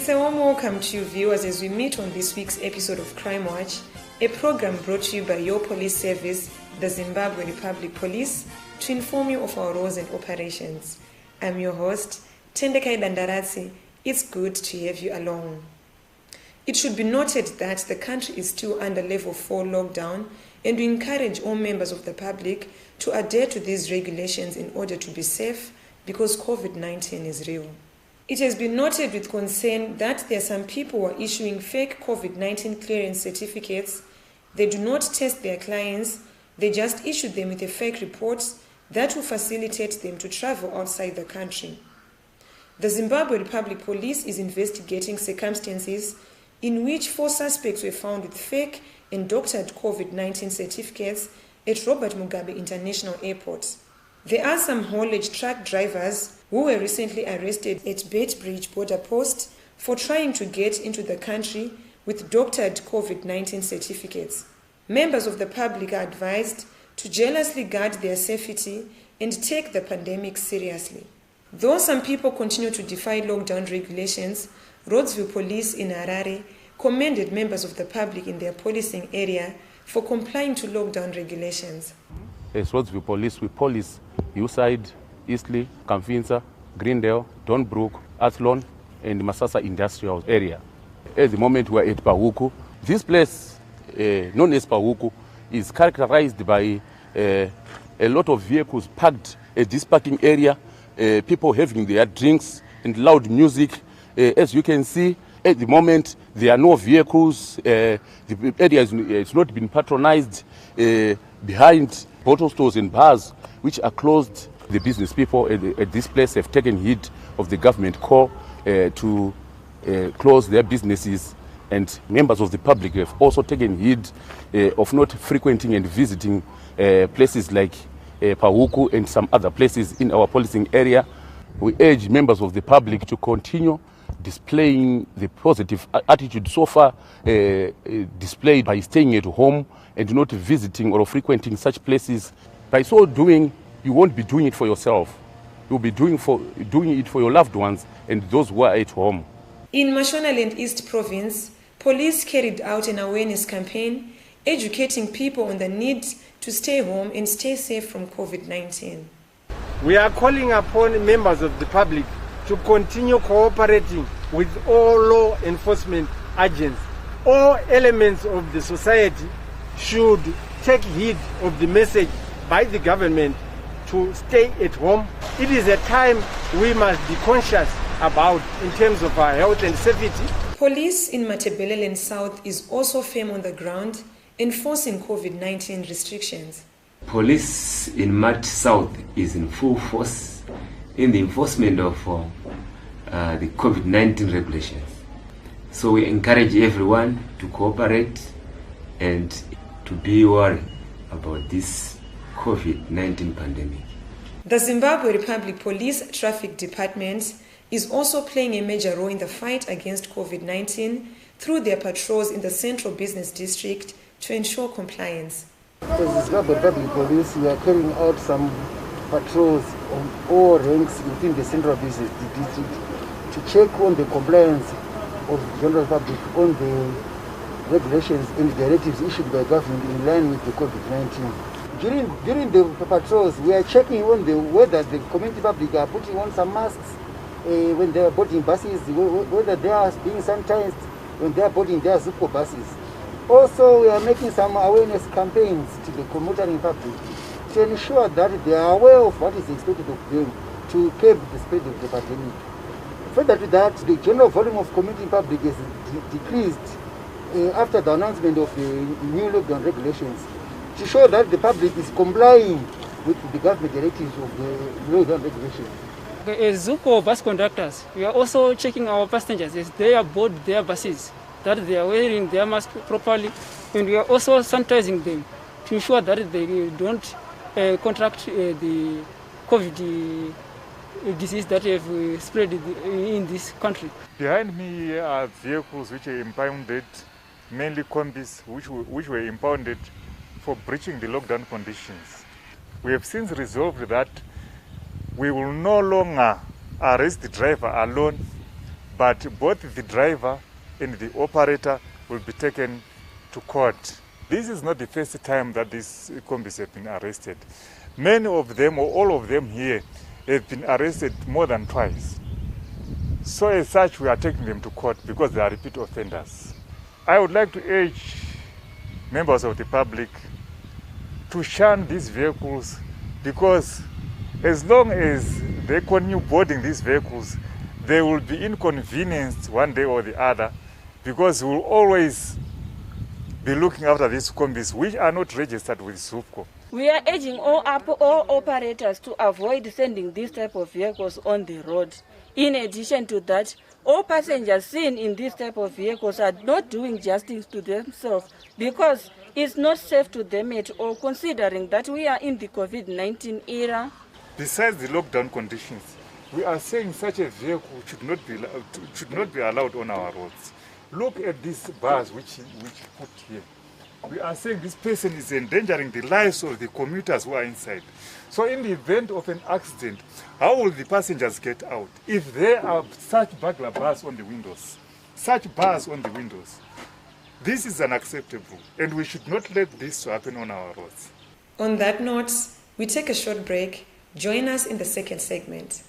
It's a warm welcome to you viewers as we meet on this week's episode of Crime Watch, a program brought to you by your police service, the Zimbabwe Republic Police, to inform you of our roles and operations. I'm your host, Tendekai Dandaratsi. It's good to have you along. It should be noted that the country is still under level 4 lockdown, and we encourage all members of the public to adhere to these regulations in order to be safe because COVID-19 is real. It has been noted with concern that there are some people who are issuing fake COVID-19 clearance certificates. They do not test their clients, they just issue them with a fake report that will facilitate them to travel outside the country. The Zimbabwe Republic Police is investigating circumstances in which 4 suspects were found with fake and doctored COVID-19 certificates at Robert Mugabe International Airport. There are some haulage truck drivers who were recently arrested at Beitbridge border post for trying to get into the country with doctored COVID-19 certificates. Members of the public are advised to jealously guard their safety and take the pandemic seriously. Though some people continue to defy lockdown regulations, Rhodesville Police in Harare commended members of the public in their policing area for complying to lockdown regulations. As Rhodesville Police, we police Hillside, Eastleigh, Kamfinsa, Greendale, Donbrook, Athlone, and Masasa Industrial Area. At the moment, we are at Pahuku. This place, known as Pahuku, is characterized by a lot of vehicles parked at this parking area, people having their drinks and loud music. As you can see, at the moment, there are no vehicles. The area has not been patronized. Behind bottle stores and bars, which are closed, the business people at this place have taken heed of the government call to close their businesses, and members of the public have also taken heed of not frequenting and visiting places like Pahuku and some other places in our policing area. We urge members of the public to continue displaying the positive attitude so far displayed by staying at home and not visiting or frequenting such places. By so doing, you won't be doing it for yourself. You'll be doing it for your loved ones and those who are at home. In Mashonaland East Province, police carried out an awareness campaign educating people on the need to stay home and stay safe from COVID-19. We are calling upon members of the public to continue cooperating with all law enforcement agents. All elements of the society should take heed of the message by the government to stay at home. It is a time we must be conscious about in terms of our health and safety. Police in Matebeleland South is also firm on the ground, enforcing COVID-19 restrictions. Police in Mat South is in full force in the enforcement of the COVID-19 regulations. So we encourage everyone to cooperate and to be worried about this COVID-19 pandemic. The Zimbabwe Republic Police Traffic Department is also playing a major role in the fight against COVID-19 through their patrols in the Central Business District to ensure compliance. As the Zimbabwe Republic Police, we are carrying out some patrols on all ranks within the Central Business District to check on the compliance of the general public on the regulations and directives issued by government in line with the COVID-19. During the patrols, we are checking on whether the community public are putting on some masks when they are boarding buses, whether they are being sanitized when they are boarding their Zupo buses. Also, we are making some awareness campaigns to the motoring public to ensure that they are aware of what is expected of them to curb the spread of the pandemic. Further to that, the general volume of community public has decreased after the announcement of the new lockdown regulations to show that the public is complying with the government directives of the lockdown regulations. As Zuko bus conductors, we are also checking our passengers as they are board their buses, that they are wearing their mask properly, and we are also sanitizing them to ensure that they don't contract the COVID disease that have spread in this country. Behind me are vehicles which are impounded, mainly combis, which were impounded for breaching the lockdown conditions. We have since resolved that we will no longer arrest the driver alone, but both the driver and the operator will be taken to court. This is not the first time that these combis have been arrested. Many of them, or all of them here, have been arrested more than twice. So as such, we are taking them to court because they are repeat offenders. I would like to urge members of the public to shun these vehicles, because as long as they continue boarding these vehicles, they will be inconvenienced one day or the other, because we will always be looking after these combis which are not registered with ZUPCO. We are urging all operators to avoid sending these type of vehicles on the road. In addition to that, all passengers seen in this type of vehicles are not doing justice to themselves, because it's not safe to them at all, considering that we are in the COVID-19 era. Besides the lockdown conditions, we are saying such a vehicle should not be allowed on our roads. Look at these bars which put here. We are saying this person is endangering the lives of the commuters who are inside. So in the event of an accident, how will the passengers get out if there are such burglar bars on the windows? Such bars on the windows. This is unacceptable, and we should not let this happen on our roads. On that note, we take a short break. Join us in the second segment.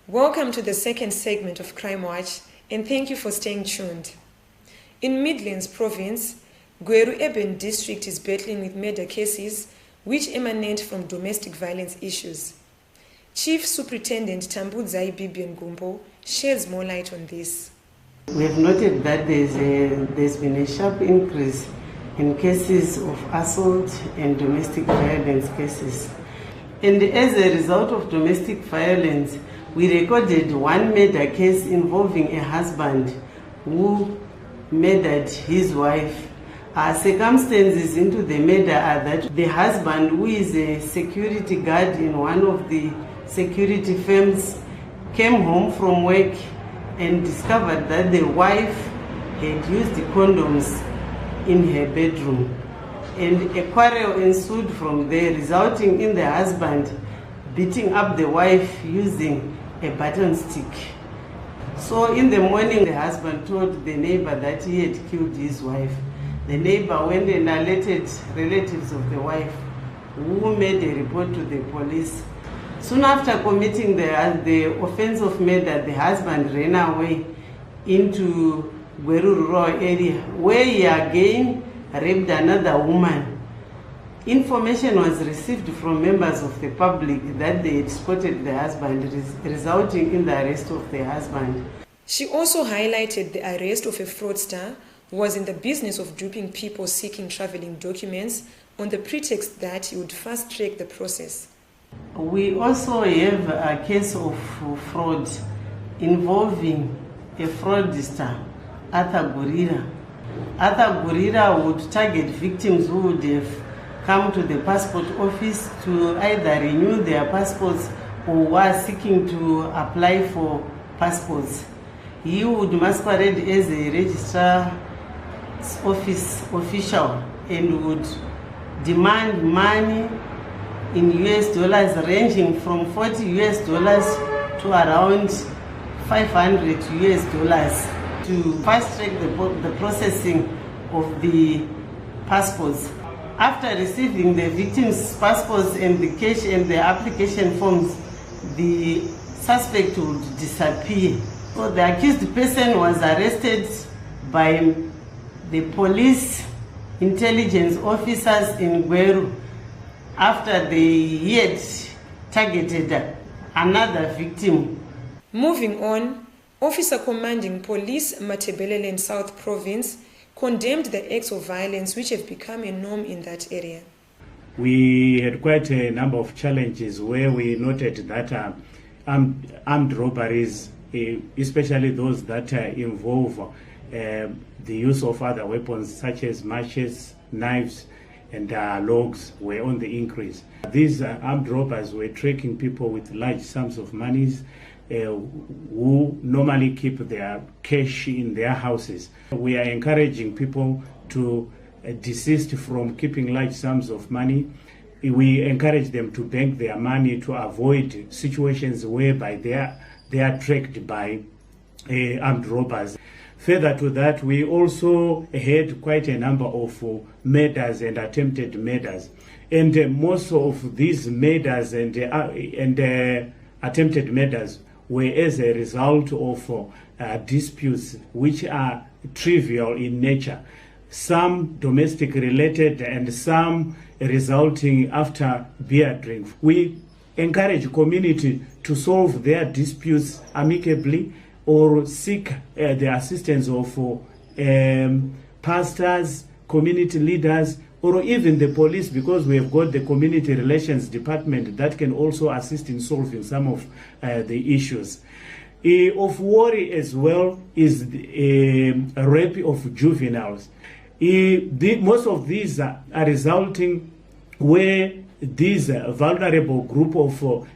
Welcome to the second segment of Crime Watch, and thank you for staying tuned. In Midlands Province, Gweru Urban District is battling with murder cases which emanate from domestic violence issues. Chief Superintendent Tambudzai Bibian Gumbo sheds more light on this. We have noted that there's been a sharp increase in cases of assault and domestic violence cases. And as a result of domestic violence, we recorded one murder case involving a husband who murdered his wife. Circumstances into the murder are that the husband, who is a security guard in one of the security firms, came home from work and discovered that the wife had used the condoms in her bedroom. And a quarrel ensued from there, resulting in the husband beating up the wife using a baton stick. So in the morning, the husband told the neighbor that he had killed his wife. The neighbor went and alerted relatives of the wife, who made a report to the police. Soon after committing the offense of murder, the husband ran away into Gweru rural area, where he again raped another woman. Information was received from members of the public that they had spotted the husband, resulting in the arrest of the husband. She also highlighted the arrest of a fraudster who was in the business of duping people seeking traveling documents on the pretext that he would fast-track the process. We also have a case of fraud involving a fraudster, Arthur Gurira. Arthur Gurira would target victims who would have come to the passport office to either renew their passports or were seeking to apply for passports. He would masquerade as a registrar's office official and would demand money in US dollars ranging from $40 US to around $500 US to fast track the processing of the passports. After receiving the victims' passports and the cash and the application forms, the suspect would disappear. So the accused person was arrested by the police intelligence officers in Gweru after he had targeted another victim. Moving on, Officer Commanding Police Matebeleland South Province condemned the acts of violence which have become a norm in that area. We had quite a number of challenges where we noted that armed robberies, especially those that involve the use of other weapons such as machetes, knives, and logs were on the increase. These armed robbers were tracking people with large sums of monies who normally keep their cash in their houses. We are encouraging people to desist from keeping large sums of money. We encourage them to bank their money to avoid situations whereby they are tracked by armed robbers. Further to that, we also had quite a number of murders and attempted murders. And most of these murders and attempted murders were as a result of disputes which are trivial in nature. Some domestic related and some resulting after beer drink. We encourage community to solve their disputes amicably or seek the assistance of pastors, community leaders, or even the police, because we have got the community relations department that can also assist in solving some of the issues. Of worry as well is the rape of juveniles. Most of these are resulting where this vulnerable group of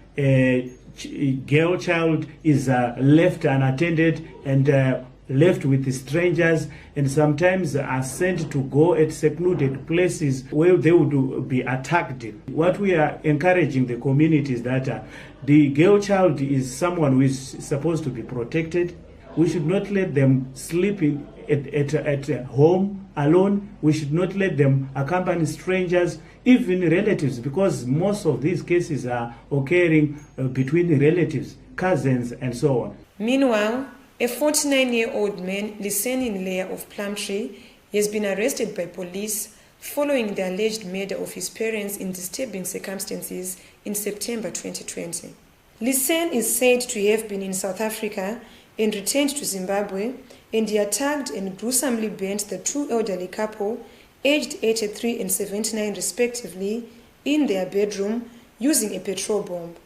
girl child is left unattended and left with strangers, and sometimes are sent to go at secluded places where they would be attacked. What we are encouraging the community is that the girl child is someone who is supposed to be protected. We should not let them sleep at home alone. We should not let them accompany strangers, even relatives, because most of these cases are occurring between relatives, cousins, and so on. Meanwhile, a 49-year-old man, Lisenin Leah of Plumtree, has been arrested by police following the alleged murder of his parents in disturbing circumstances in September 2020. Lisen is said to have been in South Africa and returned to Zimbabwe, and he attacked and gruesomely burnt the two elderly couple, aged 83 and 79 respectively, in their bedroom using a petrol bomb.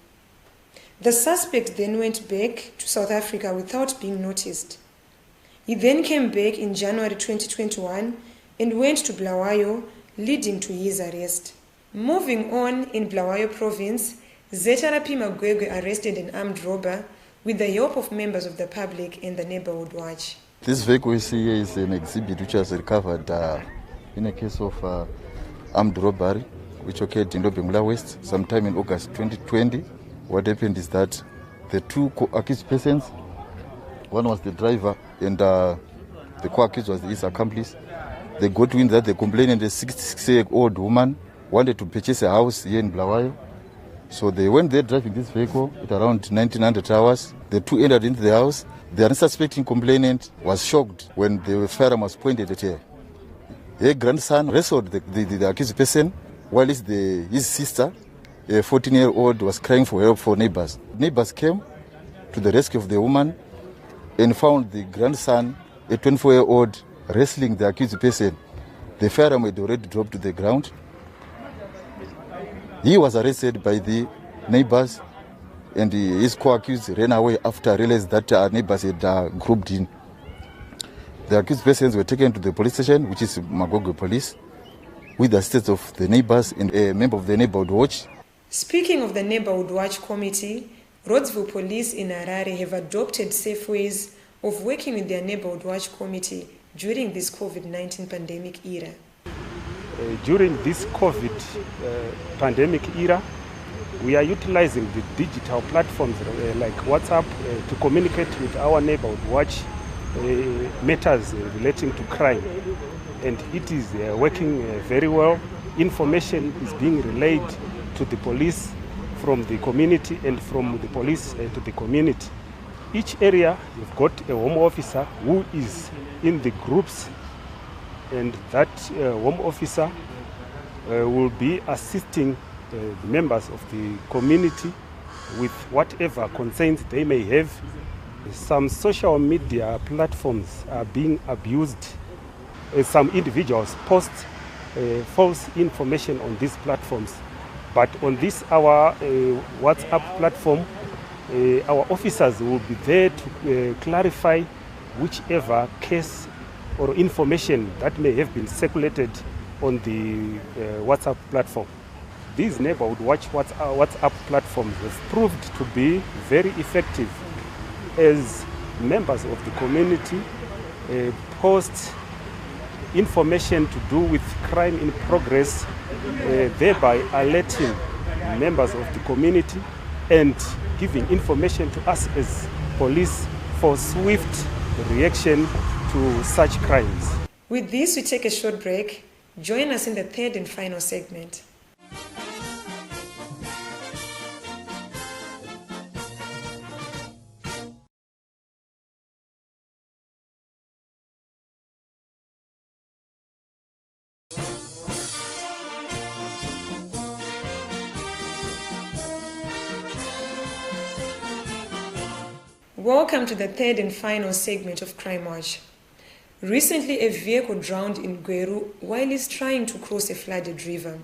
The suspect then went back to South Africa without being noticed. He then came back in January 2021 and went to Bulawayo, leading to his arrest. Moving on, in Bulawayo province, ZRP Magwegwe arrested an armed robber with the help of members of the public and the neighborhood watch. This vehicle we see here is an exhibit which was recovered in a case of armed robbery which occurred in Lobengula West sometime in August 2020. What happened is that the two co-accused persons, one was the driver and the co-accused was his accomplice. They got wind that the complainant, a 66-year-old woman, wanted to purchase a house here in Bulawayo. So they went there driving this vehicle at around 1900 hours. The two entered into the house. The unsuspecting complainant was shocked when the firearm was pointed at her. Her grandson wrestled the accused person, while his sister, a 14-year-old, was crying for help for neighbors. Neighbors came to the rescue of the woman and found the grandson, a 24-year-old, wrestling the accused person. The firearm had already dropped to the ground. He was arrested by the neighbors, and his co-accused ran away after realized that our neighbors had grouped in. The accused persons were taken to the police station, which is Magogwe Police, with the assistance of the neighbors and a member of the neighborhood watch. Speaking of the neighborhood watch committee, Rhodsville Police in Harare have adopted safe ways of working with their neighborhood watch committee during this COVID-19 pandemic era. During this COVID pandemic era, we are utilizing the digital platforms like WhatsApp to communicate with our neighborhood watch matters relating to crime. And it is working very well. Information is being relayed to the police from the community and from the police to the community. Each area, you've got a home officer who is in the groups, and that home officer will be assisting the members of the community with whatever concerns they may have. Some social media platforms are being abused. Some individuals post false information on these platforms. But on this, our WhatsApp platform, our officers will be there to clarify whichever case or information that may have been circulated on the WhatsApp platform. These neighborhood watch WhatsApp platforms have proved to be very effective as members of the community post information to do with crime in progress, thereby alerting members of the community and giving information to us as police for swift reaction to such crimes. With this, we take a short break. Join us in the third and final segment. Welcome to the third and final segment of Crime Watch. Recently, a vehicle drowned in Gweru while it's trying to cross a flooded river.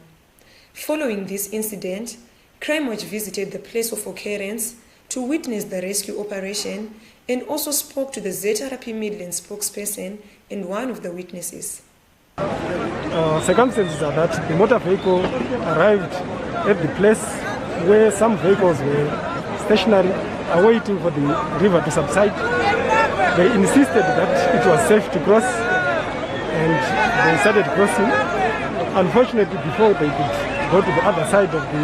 Following this incident, Crime Watch visited the place of occurrence to witness the rescue operation and also spoke to the ZRP Midland spokesperson and one of the witnesses. Circumstances are that the motor vehicle arrived at the place where some vehicles were stationary, awaiting for the river to subside. They insisted that it was safe to cross and they started crossing. Unfortunately, before they could go to the other side of the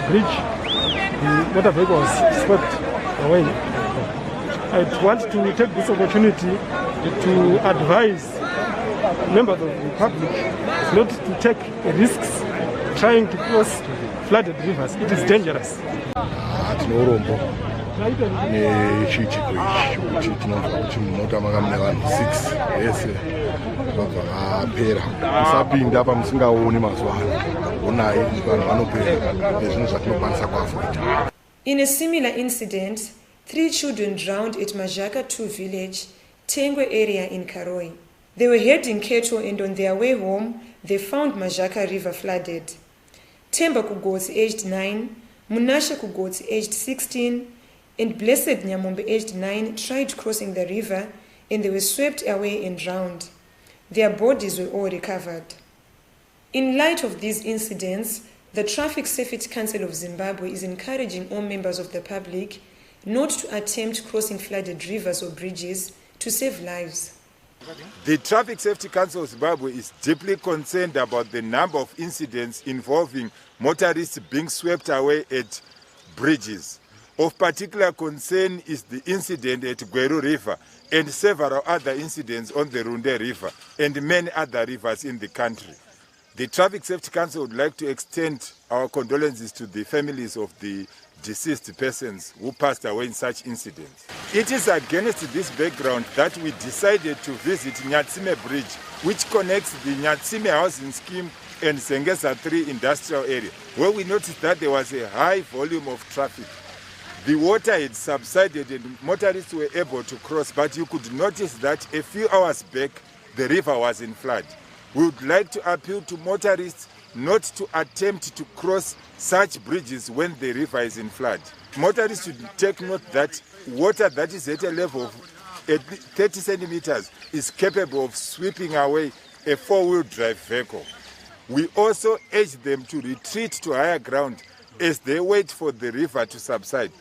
bridge, the motor vehicle was swept away. I want to take this opportunity to advise members of the public not to take risks trying to cross flooded rivers. It is dangerous. nechitiko ichi kuti tinonzwa kuti munotama mune vanhu 6 vese vabva vapera musapinda pamusingaoni mazuva ano onai vanhu vanopera nezvinhu zvatinokwanisa kuavoida. In a similar incident, 3 children drowned at Majaka 2 village, Tengwe area in Karoi. They were herding cattle and on their way home, they found Majaka river flooded. Temba Kugotsi aged 9, Munasha Kugotsi aged 16, and Blessed Nyamombe aged 9 tried crossing the river and they were swept away and drowned. Their bodies were all recovered. In light of these incidents, the Traffic Safety Council of Zimbabwe is encouraging all members of the public not to attempt crossing flooded rivers or bridges to save lives. The Traffic Safety Council of Zimbabwe is deeply concerned about the number of incidents involving motorists being swept away at bridges. Of particular concern is the incident at Gweru River and several other incidents on the Runde River and many other rivers in the country. The Traffic Safety Council would like to extend our condolences to the families of the deceased persons who passed away in such incidents. It is against this background that we decided to visit Nyatsime Bridge, which connects the Nyatsime housing scheme and Sengesa 3 industrial area, where we noticed that there was a high volume of traffic. The water had subsided and motorists were able to cross, but you could notice that a few hours back, the river was in flood. We would like to appeal to motorists not to attempt to cross such bridges when the river is in flood. Motorists should take note that water that is at a level of 30 centimeters is capable of sweeping away a 4-wheel drive vehicle. We also urge them to retreat to higher ground as they wait for the river to subside.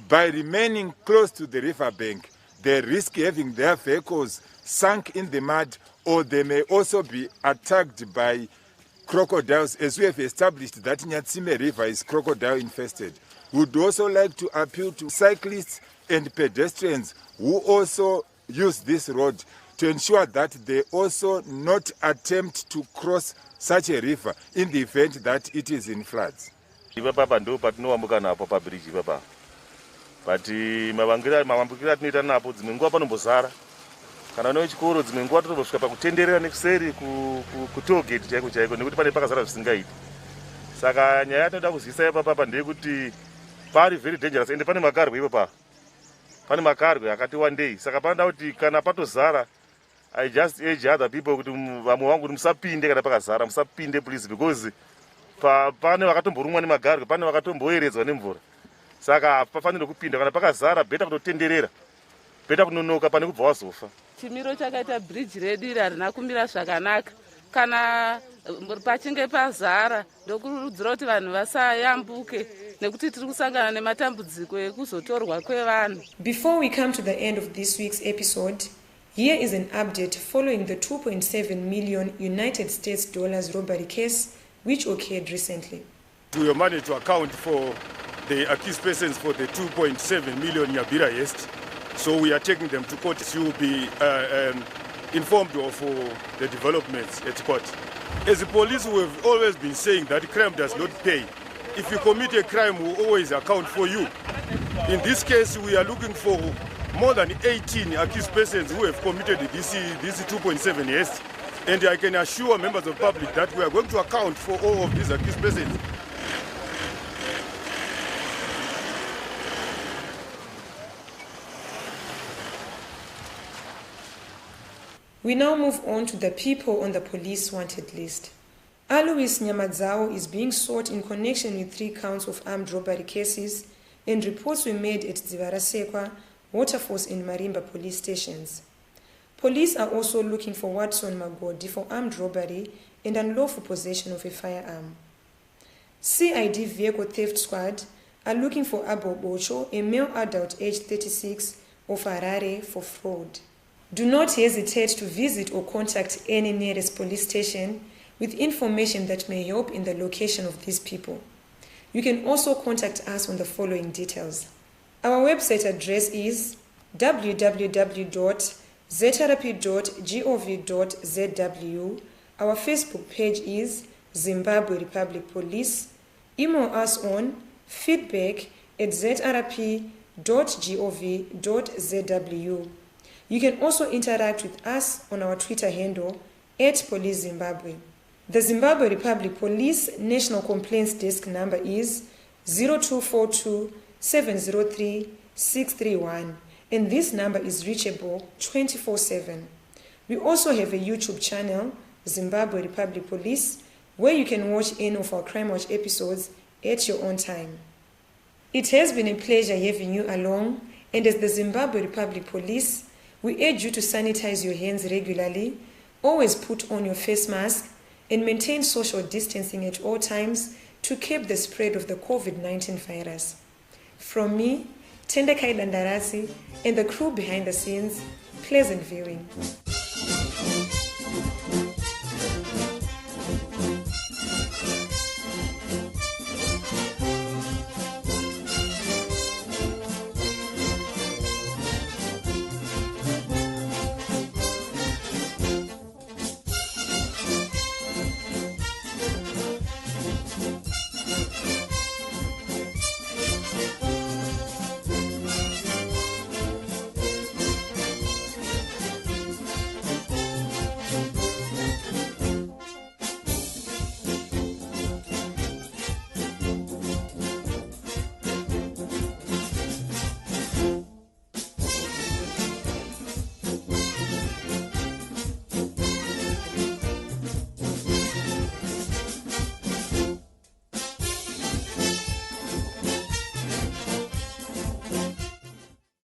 By remaining close to the river bank, they risk having their vehicles sunk in the mud, or they may also be attacked by crocodiles, as we have established that Nyatsime River is crocodile infested. We would also like to appeal to cyclists and pedestrians who also use this road to ensure that they also not attempt to cross such a river in the event that it is in floods. Papa ndo patinoambuka napo pa bridge papa. But mavambukira tinoita napo dzimwe nguva panombozara. Kana no chikoro dzimwe nguva totosvika pakutenderera nekuseri ku toll gate chaiko chaiko nekuti pane pakazara zvisingaiti. Saka nyaya yatinoda kuzivisa papa ndeyekuti pari very dangerous ende pane makarwe ipo pane makarwe akati wandei. Saka panoda kuti kana patozara, I just urge other people kuti vamwe vangu kuti musapinde kana pakazara, musapinde please, because pane vakatomborumwa nemagarwe, pane vakatomboeredzwa nemvura. Saka pafanira kupinda kana pakazara, beta kutotenderera, beta kunonoka pane kubva wazofa. Chimiro chakaita bridge redu iri harina kumira zvakanaka. Kana pachinge pazara ndokurudzira kuti vanhu vasayambuke nekuti tiri kusangana nematambudziko ekuzotorwa kwevanhu. Before we come to the end of this week's episode, here is an update following the 2.7 million United States dollars robbery case which occurred recently. We have managed to account for the accused persons for the 2.7 million Nyabira heist. So we are taking them to court. You will be informed of the developments at court. As the police, we have always been saying that crime does not pay. If you commit a crime, we always account for you. In this case, we are looking for more than 18 accused persons who have committed this 2.7 heist. And I can assure members of the public that we are going to account for all of these accused persons. We now move on to the people on the police wanted list. Alois Nyamadzao is being sought in connection with 3 counts of armed robbery cases, and reports were made at Dzivarasekwa, Waterforce and Marimba police stations. Police are also looking for Watson Magodi for armed robbery and unlawful possession of a firearm. CID Vehicle Theft Squad are looking for Abo Bocho, a male adult aged 36, of Harare for fraud. Do not hesitate to visit or contact any nearest police station with information that may help in the location of these people. You can also contact us on the following details. Our website address is www.zrp.gov.zw. Our Facebook page is Zimbabwe Republic Police. Email us on feedback@zrp.gov.zw. You can also interact with us on our Twitter handle @PoliceZimbabwe. The Zimbabwe Republic Police National Complaints Desk number is 0242 703 631, and this number is reachable 24/7. We also have a YouTube channel, Zimbabwe Republic Police, where you can watch any of our Crime Watch episodes at your own time. It has been a pleasure having you along, and as the Zimbabwe Republic Police, we urge you to sanitize your hands regularly, always put on your face mask, and maintain social distancing at all times to keep the spread of the COVID-19 virus. From me, Tendekai Dandarasi, and the crew behind the scenes, pleasant viewing.